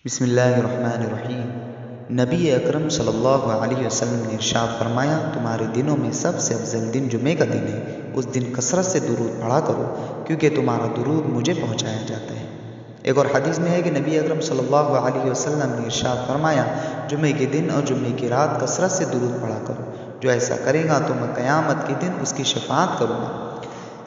بسم اللہ الرحمن الرحیم۔ نبی اکرم صلی اللہ علیہ وسلم نے ارشاد فرمایا، تمہارے دنوں میں سب سے افضل دن جمعے کا دن ہے۔ اس دن کثرت سے درود پڑھا کرو کیونکہ تمہارا درود مجھے پہنچایا جاتا ہے۔ ایک اور حدیث میں ہے کہ نبی اکرم صلی اللہ علیہ وسلم نے ارشاد فرمایا، جمعے کے دن اور جمعے کی رات کثرت سے درود پڑھا کرو، جو ایسا کرے گا تو میں قیامت کے دن اس کی شفاعت کروں گا۔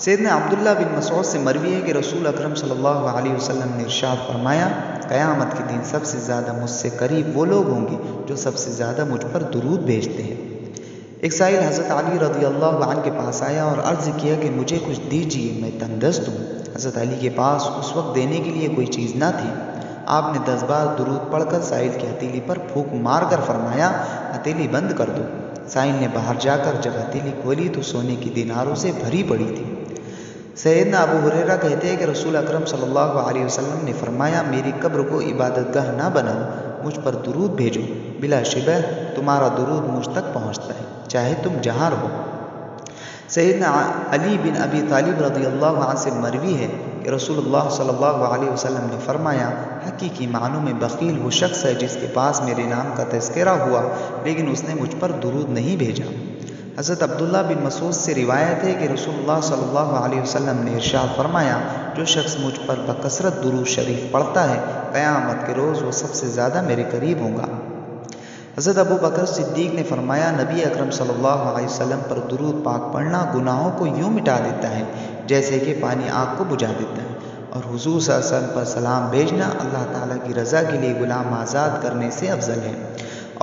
سیدنا عبداللہ بن مسعود سے مروی ہے کہ رسول اکرم صلی اللہ علیہ وسلم نے ارشاد فرمایا، قیامت کے دن سب سے زیادہ مجھ سے قریب وہ لوگ ہوں گے جو سب سے زیادہ مجھ پر درود بھیجتے ہیں۔ ایک سائل حضرت علی رضی اللہ عنہ کے پاس آیا اور عرض کیا کہ مجھے کچھ دیجیے، میں تنگ دست ہوں۔ حضرت علی کے پاس اس وقت دینے کے لیے کوئی چیز نہ تھی۔ آپ نے 10 بار درود پڑھ کر سائل کی ہتھیلی پر پھونک مار کر فرمایا، ہتھیلی بند کر دو۔ سائل نے باہر جا کر جب ہتھیلی کھولی تو سونے کی دیناروں سے بھری پڑی تھی۔ سیدنا ابو ہریرہ کہتے ہیں کہ رسول اکرم صلی اللہ علیہ وسلم نے فرمایا، میری قبر کو عبادت گاہ نہ بناؤ، مجھ پر درود بھیجو، بلا شبہ تمہارا درود مجھ تک پہنچتا ہے، چاہے تم جہاں رہو۔ سیدنا علی بن ابی طالب رضی اللہ عنہ سے مروی ہے کہ رسول اللہ صلی اللہ علیہ وسلم نے فرمایا، حقیقی معنوں میں بخیل وہ شخص ہے جس کے پاس میرے نام کا تذکرہ ہوا لیکن اس نے مجھ پر درود نہیں بھیجا۔ حضرت عبداللہ بن مسعود سے روایت ہے کہ رسول اللہ صلی اللہ علیہ وسلم نے ارشاد فرمایا، جو شخص مجھ پر بکثرت درود شریف پڑھتا ہے، قیامت کے روز وہ سب سے زیادہ میرے قریب ہوگا۔ حضرت ابو بکر صدیق نے فرمایا، نبی اکرم صلی اللہ علیہ وسلم پر درود پاک پڑھنا گناہوں کو یوں مٹا دیتا ہے جیسے کہ پانی آگ کو بجھا دیتا ہے، اور حضور صلی اللہ علیہ وسلم پر سلام بھیجنا اللہ تعالیٰ کی رضا کے لیے غلام آزاد کرنے سے افضل ہے،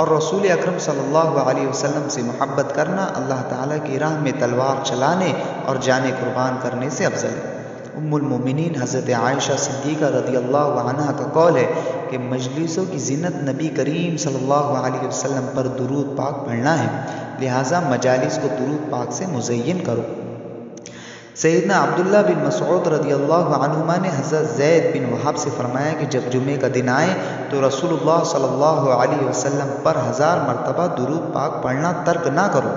اور رسول اکرم صلی اللہ علیہ وسلم سے محبت کرنا اللہ تعالیٰ کی راہ میں تلوار چلانے اور جانیں قربان کرنے سے افضل ہے۔ ام المومنین حضرت عائشہ صدیقہ رضی اللہ عنہا کا قول ہے کہ مجلسوں کی زینت نبی کریم صلی اللہ علیہ وسلم پر درود پاک پڑھنا ہے، لہٰذا مجالس کو درود پاک سے مزین کرو۔ سیدنا عبداللہ بن مسعود رضی اللہ عنہما نے حضرت زید بن وہب سے فرمایا کہ جب جمعے کا دن آئے تو رسول اللہ صلی اللہ علیہ وسلم پر 1000 مرتبہ درود پاک پڑھنا ترک نہ کرو۔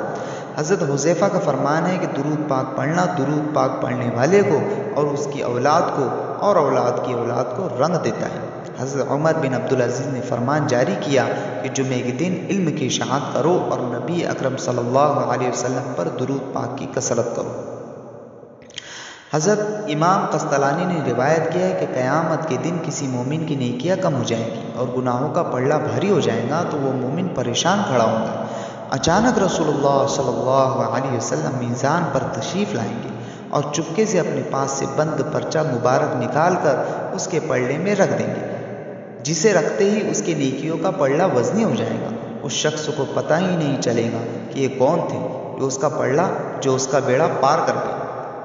حضرت حذیفہ کا فرمان ہے کہ درود پاک پڑھنا درود پاک پڑھنے والے کو اور اس کی اولاد کو اور اولاد کی اولاد کو رنگ دیتا ہے۔ حضرت عمر بن عبدالعزیز نے فرمان جاری کیا کہ جمعے کے دن علم کی اشاعت کرو اور نبی اکرم صلی اللہ علیہ وسلم پر درود پاک کی کثرت کرو۔ حضرت امام قسطلانی نے روایت کیا ہے کہ قیامت کے دن کسی مومن کی نیکیاں کم ہو جائیں گی اور گناہوں کا پلڑا بھاری ہو جائے گا تو وہ مومن پریشان کھڑا ہوگا۔ اچانک رسول اللہ صلی اللہ علیہ وسلم میزان پر تشریف لائیں گے اور چپکے سے اپنے پاس سے بند پرچہ مبارک نکال کر اس کے پلڑے میں رکھ دیں گے، جسے رکھتے ہی اس کی نیکیوں کا پلڑا وزنی ہو جائے گا۔ اس شخص کو پتہ ہی نہیں چلے گا کہ یہ کون تھے جو اس کا بیڑا پار کر گئے۔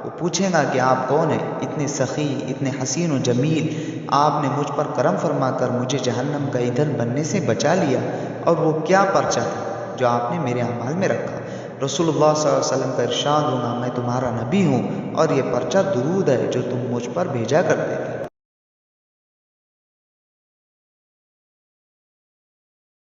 وہ پوچھے گا کہ آپ کون ہیں؟ اتنے سخی، اتنے حسین و جمیل، آپ نے مجھ پر کرم فرما کر مجھے جہنم کا ایندھن بننے سے بچا لیا، اور وہ کیا پرچہ تھا جو آپ نے میرے اعمال میں رکھا؟ رسول اللہ صلی اللہ علیہ وسلم کا ارشاد ہوگا، میں تمہارا نبی ہوں اور یہ پرچہ درود ہے جو تم مجھ پر بھیجا کرتے تھے۔